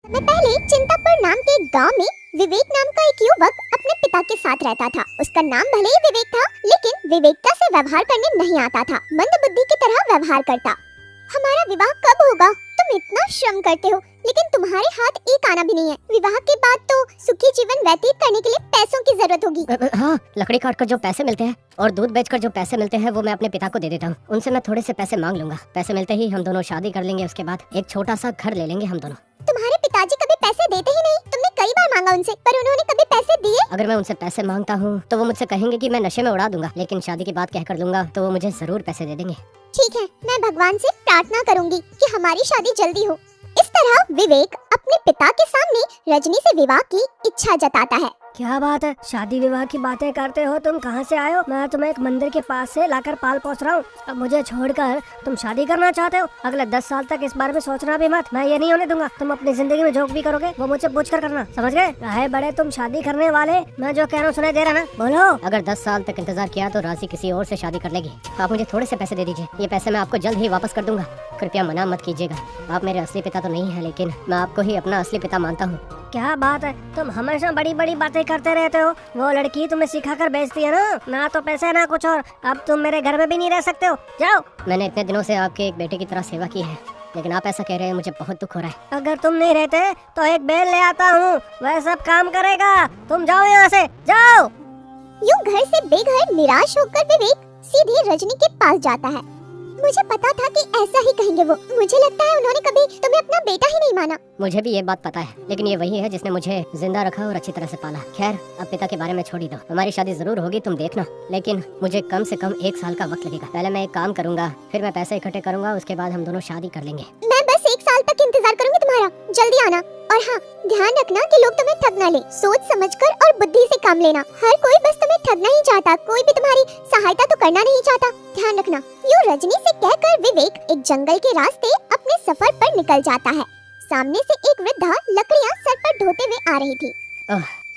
मैं पहले चिंतापुर नाम के एक गांव में विवेक नाम का एक युवक अपने पिता के साथ रहता था। उसका नाम भले ही विवेक था, लेकिन विवेकता से व्यवहार करने नहीं आता था। मंदबुद्धि की तरह व्यवहार करता। हमारा विवाह कब होगा? तुम इतना श्रम करते हो, लेकिन तुम्हारे हाथ एक आना भी नहीं है। विवाह के बाद तो सुखी जीवन व्यतीत करने के लिए पैसों की जरूरत होगी। हाँ, लकड़ी काट कर जो पैसे मिलते हैं और दूध बेचकर जो पैसे मिलते हैं वो मैं अपने पिता को दे देता हूँ। उनसे मैं थोड़े से पैसे मांग लूंगा। पैसे मिलते ही हम दोनों शादी कर लेंगे। उसके बाद एक छोटा सा घर ले लेंगे हम दोनों। तुम्हारे पिताजी कभी पैसे देते ही नहीं। तुमने कई बार मांगा उनसे, पर उन्होंने कभी पैसे दिए? अगर मैं उनसे पैसे मांगता हूँ तो वो मुझसे कहेंगे कि मैं नशे में उड़ा दूंगा, लेकिन शादी की बात कह कर लूंगा तो वो मुझे जरूर पैसे दे देंगे। ठीक है, मैं भगवान से प्रार्थना करूंगी कि हमारी शादी जल्दी हो। इस तरह विवेक अपने पिता के सामने रजनी से विवाह की इच्छा जताता है। क्या बात है, शादी विवाह की बातें करते हो? तुम कहाँ से आए हो? मैं तुम्हें एक मंदिर के पास से लाकर पाल पहुँच रहा हूँ। अब मुझे छोड़कर तुम शादी करना चाहते हो? अगले 10 साल तक इस बारे में सोचना भी मत। मैं ये नहीं होने दूंगा। तुम अपनी जिंदगी में जो भी करोगे वो मुझे पूछ कर करना, समझ गए? है बड़े तुम शादी करने वाले, मैं जो कह रहा हूँ सुनाई दे रहा ना? बोलो। अगर 10 साल तक इंतजार किया तो राशि किसी और से शादी कर लेगी। आप मुझे थोड़े से पैसे दे दीजिए, ये पैसे मैं आपको जल्द ही वापस कर दूंगा। कृपया मना मत कीजिएगा। आप मेरे असली पिता तो नहीं है, लेकिन मैं आपको ही अपना असली पिता मानता हूँ। क्या बात है, तुम हमेशा बड़ी बड़ी बातें करते रहते हो। वो लड़की तुम्हें सिखा कर बेचती है ना तो पैसे ना कुछ और। अब तुम मेरे घर में भी नहीं रह सकते हो, जाओ। मैंने इतने दिनों से आपके एक बेटे की तरह सेवा की है, लेकिन आप ऐसा कह रहे हैं, मुझे बहुत दुख हो रहा है। अगर तुम नहीं रहते तो एक बैल ले आता हूँ, वह सब काम करेगा। तुम जाओ यहाँ से, जाओ। यूं घर से बेघर निराश होकर विवेक सीधे रजनी के पास जाता है। मुझे पता था कि ऐसा ही कहेंगे वो। मुझे लगता है उन्होंने कभी तुम्हें अपना बेटा ही नहीं माना। मुझे भी ये बात पता है, लेकिन ये वही है जिसने मुझे जिंदा रखा और अच्छी तरह से पाला। खैर, अब पिता के बारे में छोड़ ही दो। हमारी शादी जरूर होगी, तुम देखना, लेकिन मुझे कम से कम 1 साल का वक्त लगेगा। पहले मैं एक काम करूंगा, फिर मैं पैसे इकट्ठे करूंगा, उसके बाद हम दोनों शादी कर लेंगे। मैं बस 1 साल तक इंतजार करूंगी तुम्हारा। जल्दी आना, और हाँ, ध्यान रखना कि लोग तुम्हें ठग ना ले। सोच समझकर और बुद्धि से काम लेना। हर कोई बस तुम्हें ठगना ही चाहता, कोई भी तुम्हारी सहायता तो करना नहीं चाहता। ध्यान रखना। यूं रजनी से कहकर विवेक एक जंगल के रास्ते अपने सफर पर निकल जाता है। सामने से एक वृद्धा लकड़ियां सर पर ढोते हुए आ रही थी।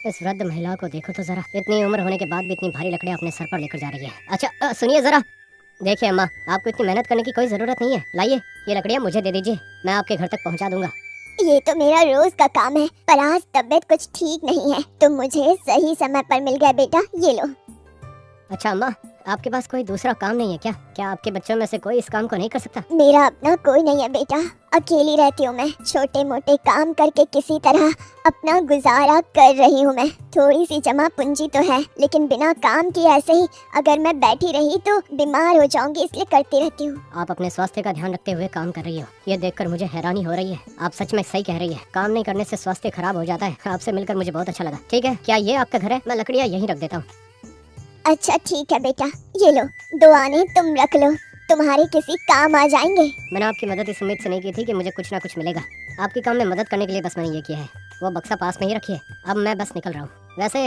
इस वृद्ध महिला को देखो तो जरा, इतनी उम्र होने के बाद भी इतनी भारी लकड़ियां अपने सर पर लेकर जा रही है। अच्छा सुनिए जरा, देखिए अम्मा, आपको इतनी मेहनत करने की कोई जरूरत नहीं है। लाइए, ये लकड़ियां मुझे दे दीजिए, मैं आपके घर तक पहुंचा दूंगा। ये तो मेरा रोज का काम है, पर आज तबीयत कुछ ठीक नहीं है। तुम मुझे सही समय पर मिल गए बेटा, ये लो। अच्छा अम्मा, आपके पास कोई दूसरा काम नहीं है क्या? क्या आपके बच्चों में से कोई इस काम को नहीं कर सकता? मेरा अपना कोई नहीं है बेटा, अकेली रहती हूँ मैं। छोटे मोटे काम करके किसी तरह अपना गुजारा कर रही हूँ मैं। थोड़ी सी जमा पूंजी तो है, लेकिन बिना काम किए ऐसे ही अगर मैं बैठी रही तो बीमार हो जाऊंगी, इसलिए करती रहती हूँ। आप अपने स्वास्थ्य का ध्यान रखते हुए काम कर रही हो, ये देखकर मुझे हैरानी हो रही है। आप सच में सही कह रही है, काम नहीं करने से स्वास्थ्य खराब हो जाता है। आपसे मिलकर मुझे बहुत अच्छा लगा। ठीक है, क्या ये आपका घर है? मैं लकड़ियाँ यहीं रख देता हूँ। अच्छा ठीक है बेटा, ये लो 2 आने तुम रख लो, तुम्हारे किसी काम आ जाएंगे। मैंने आपकी मदद इस उम्मीद से नहीं की थी कि मुझे कुछ ना कुछ मिलेगा। आपके काम में मदद करने के लिए बस मैंने ये किया है। वो बक्सा पास में ही रखिए, अब मैं बस निकल रहा हूँ। वैसे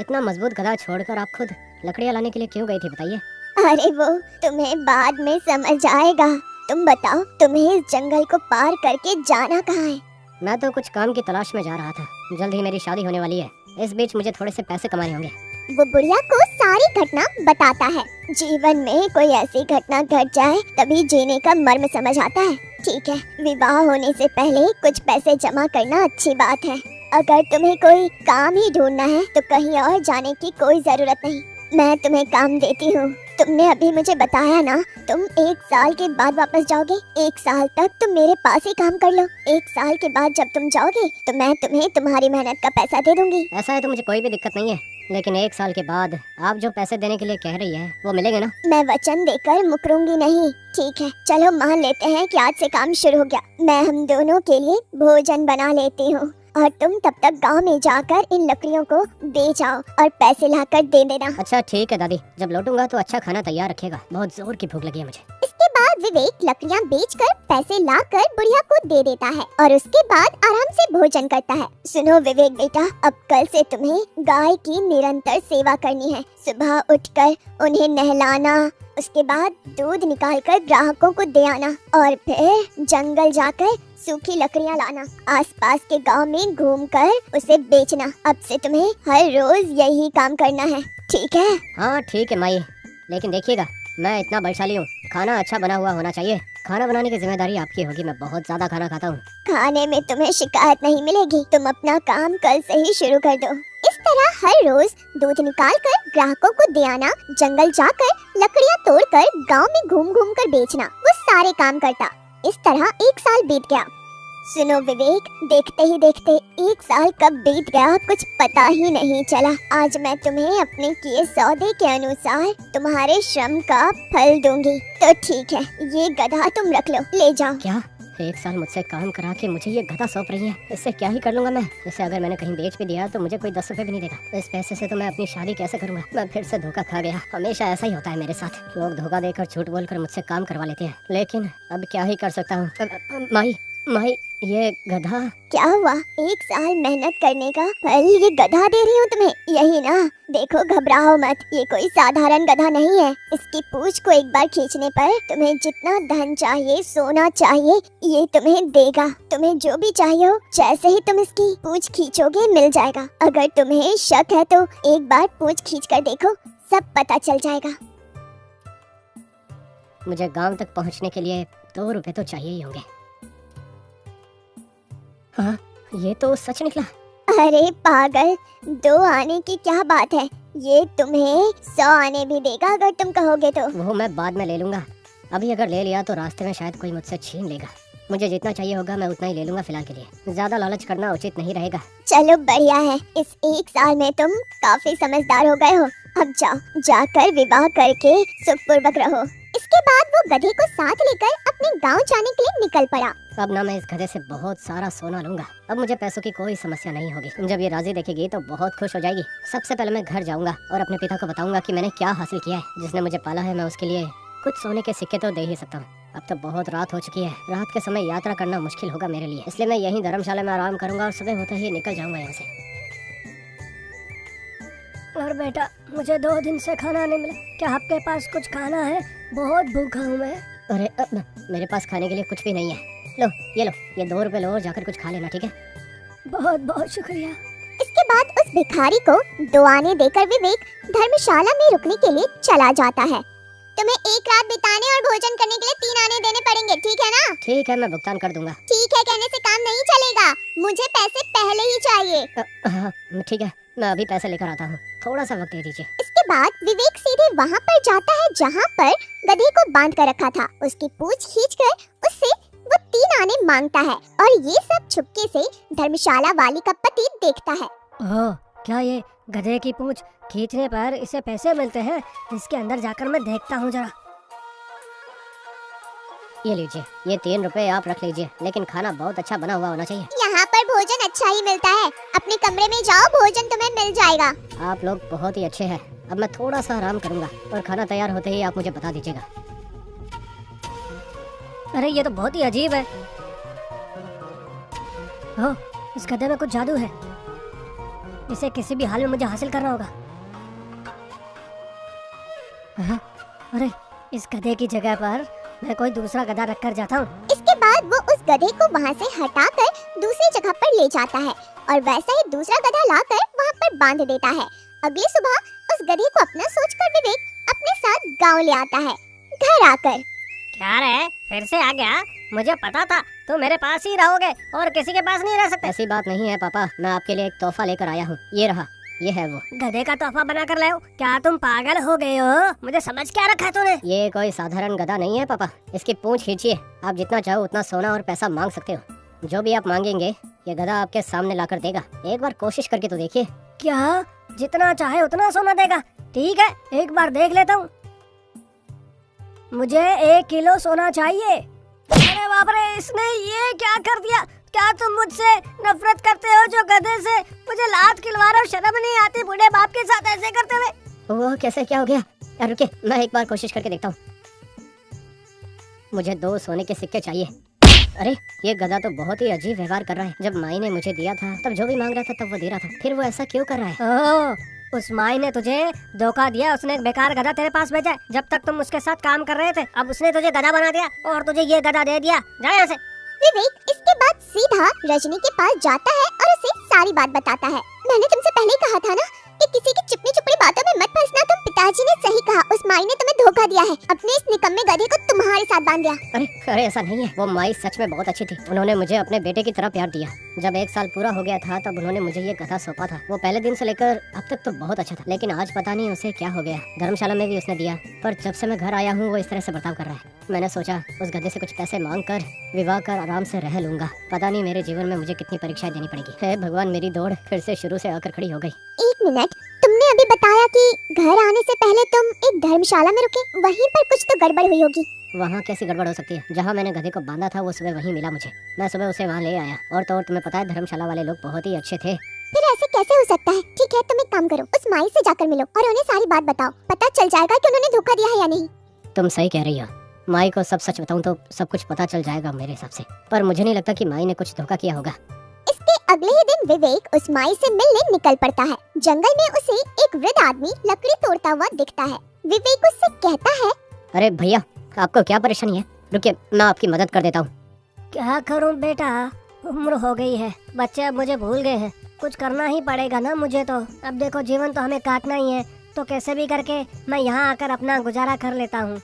इतना मजबूत गधा छोड़कर आप खुद लकड़ियाँ लाने के लिए क्यों गई थी, बताइए? अरे वो तुम्हें बाद में समझ आएगा। तुम बताओ, तुम्हें इस जंगल को पार करके जाना कहाँ है? मैं तो कुछ काम की तलाश में जा रहा था। जल्द ही मेरी शादी होने वाली है, इस बीच मुझे थोड़े से पैसे कमाने होंगे। वो बुढ़िया को सारी घटना बताता है। जीवन में कोई ऐसी घटना घट जाए तभी जीने का मर्म समझ आता है। ठीक है, विवाह होने से पहले कुछ पैसे जमा करना अच्छी बात है। अगर तुम्हें कोई काम ही ढूंढना है तो कहीं और जाने की कोई जरूरत नहीं, मैं तुम्हें काम देती हूँ। तुमने अभी मुझे बताया ना, तुम 1 साल के बाद वापस जाओगे। 1 साल तक तुम मेरे पास ही काम कर लो। 1 साल के बाद जब तुम जाओगे तो मैं तुम्हें तुम्हारी मेहनत का पैसा दे दूंगी। ऐसा है तो मुझे कोई भी दिक्कत नहीं है, लेकिन 1 साल के बाद आप जो पैसे देने के लिए कह रही है वो मिलेंगे ना? मैं वचन देकर मुकरूंगी नहीं। ठीक है, चलो मान लेते हैं कि आज से काम शुरू हो गया। मैं हम दोनों के लिए भोजन बना लेती हूँ और तुम तब तक गांव में जाकर इन लकड़ियों को बेच आओ और पैसे लाकर दे देना। अच्छा ठीक है दादी, जब लौटूंगा तो अच्छा खाना तैयार रखिएगा, बहुत जोर की भूख लगी है मुझे। इसके बाद विवेक लकड़ियां बेचकर पैसे लाकर बुढ़िया को दे देता है और उसके बाद आराम से भोजन करता है। सुनो विवेक बेटा, अब कल से तुम्हें गाय की निरंतर सेवा करनी है। सुबह उठकर उन्हें नहलाना, उसके बाद दूध निकालकर ग्राहकों को दे आना और फिर जंगल जाकर सूखी लकड़ियां लाना। आसपास के गांव में घूमकर उसे बेचना। अब से तुम्हें हर रोज यही काम करना है, ठीक है? हाँ ठीक है माई, लेकिन देखिएगा मैं इतना बलशाली हूँ, खाना अच्छा बना हुआ होना चाहिए। खाना बनाने की जिम्मेदारी आपकी होगी, मैं बहुत ज्यादा खाना खाता हूँ। खाने में तुम्हें शिकायत नहीं मिलेगी, तुम अपना काम कल से ही शुरू कर दो। इस तरह हर रोज दूध निकाल कर ग्राहकों को दे आना, जंगल जाकर लकड़ियाँ तोड़कर गांव में घूम घूम कर बेचना, वो सारे काम करता। इस तरह 1 साल बीत गया। सुनो विवेक, देखते ही देखते 1 साल कब बीत गया कुछ पता ही नहीं चला। आज मैं तुम्हें अपने किए सौदे के अनुसार तुम्हारे श्रम का फल दूंगी। तो ठीक है, ये गधा तुम रख लो, ले जाओ। क्या 1 साल मुझसे काम करा के मुझे ये गधा सौंप रही है? इससे क्या ही कर लूंगा मैं? इसे अगर मैंने कहीं बेच भी दिया तो मुझे कोई 10 रुपए भी नहीं देगा। इस पैसे से तो मैं अपनी शादी कैसे करूंगा? मैं फिर से धोखा खा गया। हमेशा ऐसा ही होता है मेरे साथ, लोग धोखा देकर झूठ बोलकर मुझसे काम करवा लेते हैं, लेकिन अब क्या ही कर सकता हूँ। माई ये गधा। क्या हुआ? 1 साल मेहनत करने का फल ये गधा दे रही हूँ तुम्हें, यही ना? देखो, घबराओ मत, ये कोई साधारण गधा नहीं है। इसकी पूंछ को एक बार खींचने पर तुम्हें जितना धन चाहिए, सोना चाहिए, ये तुम्हें देगा। तुम्हें जो भी चाहिए हो, जैसे ही तुम इसकी पूंछ खींचोगे मिल जाएगा। अगर तुम्हें शक है तो एक बार पूंछ खींच कर देखो, सब पता चल जाएगा। मुझे गांव तक पहुंचने के लिए 2 रुपए तो चाहिए ही होंगे। हाँ, ये तो सच निकला। अरे पागल, 2 आने की क्या बात है, ये तुम्हें 100 आने भी देगा अगर तुम कहोगे तो। वो मैं बाद में ले लूंगा, अभी अगर ले लिया तो रास्ते में शायद कोई मुझसे छीन लेगा। मुझे जितना चाहिए होगा मैं उतना ही ले लूंगा फिलहाल के लिए। ज्यादा लालच करना उचित नहीं रहेगा। चलो बढ़िया है, इस 1 साल में तुम काफी समझदार हो गए हो। अब जाओ, जाकर विवाह करके सुखपूर्वक रहो। इसके बाद वो गधे को साथ लेकर अपने गांव जाने के लिए निकल पड़ा। अब ना मैं इस गधे से बहुत सारा सोना लूंगा। अब मुझे पैसों की कोई समस्या नहीं होगी। जब ये राजी देखेगी तो बहुत खुश हो जाएगी। सबसे पहले मैं घर जाऊंगा और अपने पिता को बताऊंगा कि मैंने क्या हासिल किया है। जिसने मुझे पाला है, मैं उसके लिए कुछ सोने के सिक्के तो दे ही सकता हूँ। अब तो बहुत रात हो चुकी है, रात के समय यात्रा करना मुश्किल होगा मेरे लिए, इसलिए मैं यहीं धर्मशाला में आराम करूंगा और सुबह होते ही निकल जाऊंगा यहाँ से। और बेटा, मुझे 2 दिन से खाना नहीं मिला, क्या आपके पास कुछ खाना है? बहुत भूखा हूँ मैं। अरे मेरे पास खाने के लिए कुछ भी नहीं है। लो ये 2 रुपए लो और जाकर कुछ खा लेना, ठीक है? बहुत बहुत शुक्रिया। इसके बाद उस भिखारी को 2 आने देकर विवेक धर्मशाला में रुकने के लिए चला जाता है। तुम्हें 1 रात बिताने और भोजन करने के लिए 3 आने देने पड़ेंगे, ठीक है ना? ठीक है, मैं भुगतान कर दूंगा। ठीक है कहने से काम नहीं चलेगा, मुझे पैसे पहले ही चाहिए। हाँ, ठीक है, मैं अभी पैसे लेकर आता हूँ, थोड़ा सा वक्त दे दीजिए। इसके बाद विवेक सीधे वहाँ पर जाता है जहाँ पर गधे को बांध कर रखा था। उसकी पूंछ खींचकर उससे वो 3 आने मांगता है और ये सब छुपके से धर्मशाला वाली का पति देखता है। ओह, क्या ये गधे की पूंछ खींचने पर इसे पैसे मिलते हैं? इसके अंदर जाकर मैं देखता हूँ जरा। ये लीजिए, ये 3 रुपए आप रख लीजिए, लेकिन खाना बहुत अच्छा बना हुआ होना चाहिए। यहाँ पर भोजन अच्छा ही मिलता है, अपने कमरे में जाओ, भोजन तुम्हें मिल जाएगा। आप लोग बहुत ही अच्छे हैं। अब मैं थोड़ा सा आराम करूंगा और खाना तैयार होते ही आप मुझे बता दीजिएगा। अरे ये तो बहुत ही अजीब है। ओह, इस गधे में कुछ जादू है, इसे किसी भी हाल में मुझे हासिल करना होगा। हाँ, अरे इस गधे की जगह पर मैं कोई दूसरा गधा रखकर जाता हूँ। इसके बाद वो उस गधे को वहाँ से हटाकर दूसरी जगह पर ले जाता है और वैसा ही दूसरा गधा लाकर वहाँ पर बांध देता है। अगली सुबह उस गधे को अपना सोचकर विवेक अपने साथ गांव ले आता है। घर आकर, क्या रे, फिर से आ गया? मुझे पता था तुम मेरे पास ही रहोगे और किसी के पास नहीं रह सकते। ऐसी बात नहीं है पापा, मैं आपके लिए एक तोहफा लेकर आया हूँ। ये रहा, ये है वो। गधे का तोहफा बना कर लाओ? क्या तुम पागल हो गए हो? मुझे समझ क्या रखा है तूने? ये कोई साधारण गधा नहीं है पापा, इसकी पूंछ खींचिए, आप जितना चाहो उतना सोना और पैसा मांग सकते हो। जो भी आप मांगेंगे ये गधा आपके सामने लाकर देगा। एक बार कोशिश करके तो देखिए। क्या? जितना चाहे उतना सोना देगा? ठीक है, एक बार देख लेता हूँ। मुझे 1 किलो सोना चाहिए। अरे बाप रे, इसने ये क्या कर दिया? क्या तुम मुझसे नफरत करते हो जो गधे से मुझे लात खिलवा रहे हो? शर्म नहीं आती बूढ़े बाप के साथ ऐसे करते हुए? वो कैसे, क्या हो गया? रुकिए, मैं एक बार कोशिश करके देखता हूँ। मुझे 2 सोने के सिक्के चाहिए। अरे ये गधा तो बहुत ही अजीब व्यवहार कर रहा है। जब माई ने मुझे दिया था तब जो भी मांग रहा था तब वो दे रहा था, फिर वो ऐसा क्यों कर रहा है? ओह, उस माई ने तुझे धोखा दिया, उसने एक बेकार गधा तेरे पास भेजा है। जब तक तुम उसके साथ काम कर रहे थे, अब उसने तुझे गधा बना दिया और तुझे ये गधा दे दिया। जा यहाँ से। विवेक इसके बाद सीधा रजनी के पास जाता है और उसे सारी बात बताता है। मैंने तुमसे पहले कहा था ना कि किसी की चिपनी चुपड़ी बातों में मत फंसना, तुम पिता पिताजी ने सही कहा, उस माई ने तुम्हें धोखा दिया है, अपने इस निकम्मे गधे को तुम्हारे साथ बांध दिया। अरे ऐसा नहीं है, वो माई सच में बहुत अच्छी थी। उन्होंने मुझे अपने बेटे की तरह प्यार दिया। जब 1 साल पूरा हो गया था तब उन्होंने मुझे ये गधा सौंपा था। वो पहले दिन से लेकर अब तक तो बहुत अच्छा था, लेकिन आज पता नहीं उसे क्या हो गया। धर्मशाला में भी उसने दिया, पर जब से मैं घर आया हूँ वो इस तरह से बर्ताव कर रहा है। मैंने सोचा उस गधे से कुछ पैसे मांग कर विवाह कर आराम से रह लूंगा। पता नहीं मेरे जीवन में मुझे कितनी परीक्षाएं देनी पड़ेगी। हे भगवान, मेरी दौड़ फिर से शुरू से आकर खड़ी हो गई। 1 मिनट, तुमने अभी बताया कि घर आने से पहले तुम एक धर्मशाला में रुके, वहीं पर कुछ तो गड़बड़ हुई होगी। वहाँ कैसी गड़बड़ हो सकती है? जहाँ मैंने गधे को बांधा था वो सुबह वहीं मिला मुझे। मैं सुबह उसे वहाँ ले आया। और तो और तुम्हें पता है धर्मशाला वाले लोग बहुत ही अच्छे थे। फिर ऐसे कैसे हो सकता है? ठीक है, तुम एक काम करो, उस माई से जाकर मिलो और उन्हें सारी बात बताओ। पता चल जाएगा कि उन्होंने धोखा दिया है या नहीं। तुम सही कह रही हो। माई को सब सच बताऊं तो सब कुछ पता चल जाएगा मेरे हिसाब से, पर मुझे नहीं लगता कि माई ने कुछ धोखा किया होगा। इसके अगले ही दिन विवेक उस माई से मिलने निकल पड़ता है। जंगल में उसे एक वृद्ध आदमी लकड़ी तोड़ता हुआ दिखता है। विवेक उससे कहता है, अरे भैया, आपको क्या परेशानी है? रुकिए, मैं आपकी मदद कर देता हूँ। क्या करूं बेटा, उम्र हो गई है, बच्चे अब मुझे भूल गए हैं। कुछ करना ही पड़ेगा ना मुझे तो। अब देखो, जीवन तो हमें काटना ही है, तो कैसे भी करके मैं यहाँ आकर अपना गुजारा कर लेता हूँ।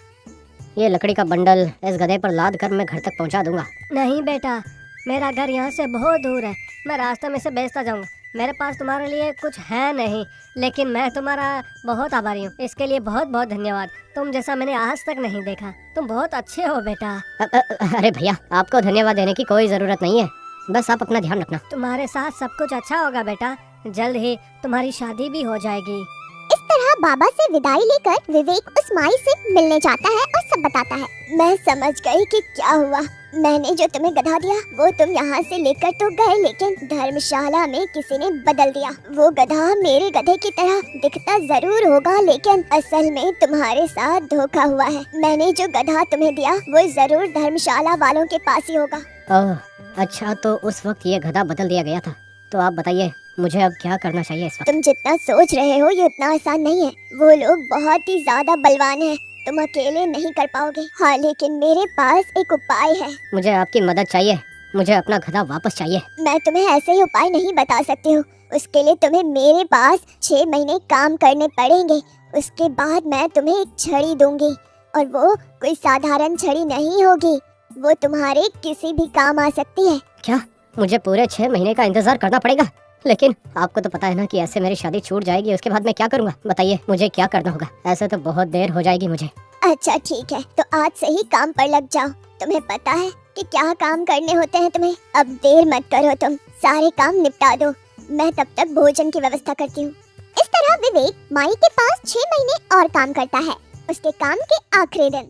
ये लकड़ी का बंडल इस गधे पर लाद कर मैं घर तक पहुँचा दूंगा। नहीं बेटा, मेरा घर यहाँ से बहुत दूर है, मैं रास्ते में से बेचता जाऊंगा। मेरे पास तुम्हारे लिए कुछ है नहीं, लेकिन मैं तुम्हारा बहुत आभारी हूँ। इसके लिए बहुत बहुत धन्यवाद। तुम जैसा मैंने आज तक नहीं देखा। तुम बहुत अच्छे हो बेटा। अरे भैया, आपको धन्यवाद देने की कोई जरूरत नहीं है, बस आप अपना ध्यान रखना। तुम्हारे साथ सब कुछ अच्छा होगा बेटा, जल्द ही तुम्हारी शादी भी हो जाएगी। इस तरह बाबा से विदाई लेकर विवेक उस माई से मिलने जाता है और सब बताता है। मैं समझ गई कि क्या हुआ। मैंने जो तुम्हें गधा दिया वो तुम यहाँ से लेकर तो गए, लेकिन धर्मशाला में किसी ने बदल दिया। वो गधा मेरे गधे की तरह दिखता जरूर होगा, लेकिन असल में तुम्हारे साथ धोखा हुआ है। मैंने जो गधा तुम्हें दिया वो जरूर धर्मशाला वालों के पास ही होगा। ओह अच्छा, तो उस वक्त ये गधा बदल दिया गया था। तो आप बताइए मुझे अब क्या करना चाहिए इस वक्त? तुम जितना सोच रहे हो ये उतना आसान नहीं है। वो लोग बहुत ही ज्यादा बलवान हैं, तुम अकेले नहीं कर पाओगे। हाँ, लेकिन मेरे पास एक उपाय है। मुझे आपकी मदद चाहिए, मुझे अपना गधा वापस चाहिए। मैं तुम्हें ऐसे ही उपाय नहीं बता सकती हूँ। उसके लिए तुम्हें मेरे पास 6 महीने काम करने पड़ेंगे। उसके बाद मैं तुम्हें एक छड़ी दूंगी, और वो कोई साधारण छड़ी नहीं होगी। वो तुम्हारे किसी भी काम आ सकती है। क्या मुझे पूरे 6 महीने का इंतजार करना पड़ेगा? लेकिन आपको तो पता है ना कि ऐसे मेरी शादी छूट जाएगी। उसके बाद मैं क्या करूँगा? बताइए मुझे क्या करना होगा? ऐसे तो बहुत देर हो जाएगी मुझे। अच्छा ठीक है, तो आज से ही काम पर लग जाओ। तुम्हें पता है कि क्या काम करने होते हैं तुम्हें। अब देर मत करो, तुम सारे काम निपटा दो। मैं तब तक भोजन की व्यवस्था करती हूँ। इस तरह विवेक माई के पास 6 महीने और काम करता है। उसके काम के आखिरी दिन,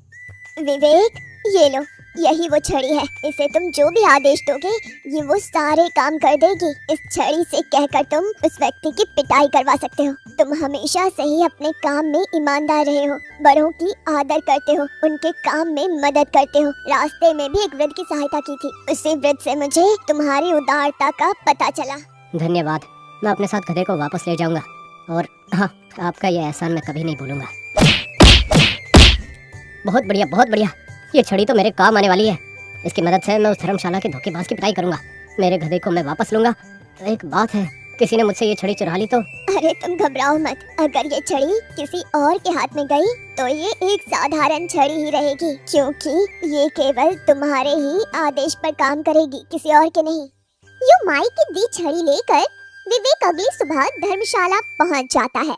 विवेक ये लो, यही वो छड़ी है। इसे तुम जो भी आदेश दोगे ये वो सारे काम कर देगी। इस छड़ी से कहकर तुम उस व्यक्ति की पिटाई करवा सकते हो। तुम हमेशा से ही अपने काम में ईमानदार रहे हो, बड़ों की आदर करते हो, उनके काम में मदद करते हो। रास्ते में भी एक वृद्ध की सहायता की थी। उसी वृद्ध से मुझे तुम्हारी उदारता का पता चला। धन्यवाद, मैं अपने साथ गधे को वापस ले जाऊंगा, और हाँ, आपका ये एहसान मैं कभी नहीं भूलूंगा। बहुत बढ़िया, बहुत बढ़िया। ये छड़ी तो मेरे काम आने वाली है। इसकी मदद से मैं उस धर्मशाला के धोखेबाज की पिटाई करूंगा। मेरे गधे को मैं वापस लूंगा। एक बात है, किसी ने मुझसे ये छड़ी चुरा ली तो? अरे तुम घबराओ मत। अगर ये छड़ी किसी और के हाथ में गई तो ये एक साधारण छड़ी ही रहेगी, क्योंकि ये केवल तुम्हारे ही आदेश पर काम करेगी, किसी और के नहीं। यूं माई की दी छड़ी लेकर विवेक अगली सुबह धर्मशाला पहुंच जाता है।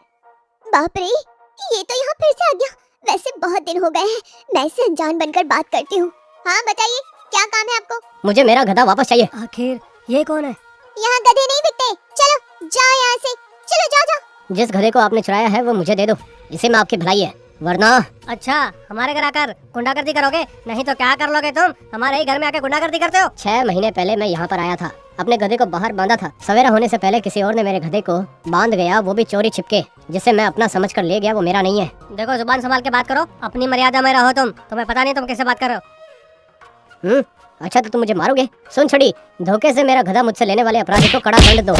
बाप रे, ये तो यहाँ फिर से आ गया। वैसे बहुत दिन हो गए हैं मैं इससे अनजान बनकर बात करती हूँ। हाँ बताइए, क्या काम है आपको? मुझे मेरा गधा वापस चाहिए। आखिर ये कौन है? यहाँ गधे नहीं बिकते, चलो जाओ यहाँ से, चलो जाओ जाओ। जिस गधे को आपने चुराया है वो मुझे दे दो, इसे में आपकी भलाई है, वरना। अच्छा, हमारे घर आकर गुंडागर्दी करोगे? नहीं तो क्या कर लोगे तुम? हमारे ही घर में आकर गुंडागर्दी करते हो। 6 महीने पहले मैं यहाँ पर आया था, अपने गधे को बाहर बांधा था। सवेरा होने से पहले किसी और ने मेरे गधे को बांध गया, वो भी चोरी छिपके। जिसे मैं अपना समझ कर ले गया वो मेरा नहीं है। देखो, जुबान संभाल के बात करो, अपनी मर्यादा में रहो। तुम्हें पता नहीं तुम कैसे बात कर रहे हो। अच्छा तो तुम मुझे मारोगे? सुन छड़ी, धोखे से मेरा गधा मुझसे लेने वाले अपराधी को कड़ा दंड दो।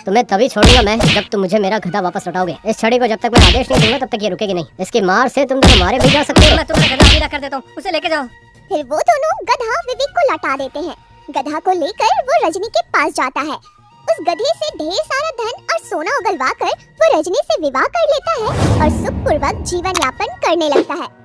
तुम्हें तभी छोड़ूंगा मैं जब तुम मुझे मेरा गधा वापस लौटाओगे। इस छड़ी को जब तक मैं आदेश नहीं दूंगा तब तक ये रुकेगी नहीं। इसकी मार से तुम तो मारे भी जा सकते हो। मैं तुम्हारा गधा सीधा कर देता हूँ, उसे लेके जाओ। फिर वो दोनों गधा विवेक को लौटा देते हैं। गधा को लेकर वो रजनी के पास जाता है। उस गधे से ढेर सारा धन और सोना उगलवा कर वो रजनी से विवाह कर लेता है और सुखपूर्वक जीवन यापन करने लगता है।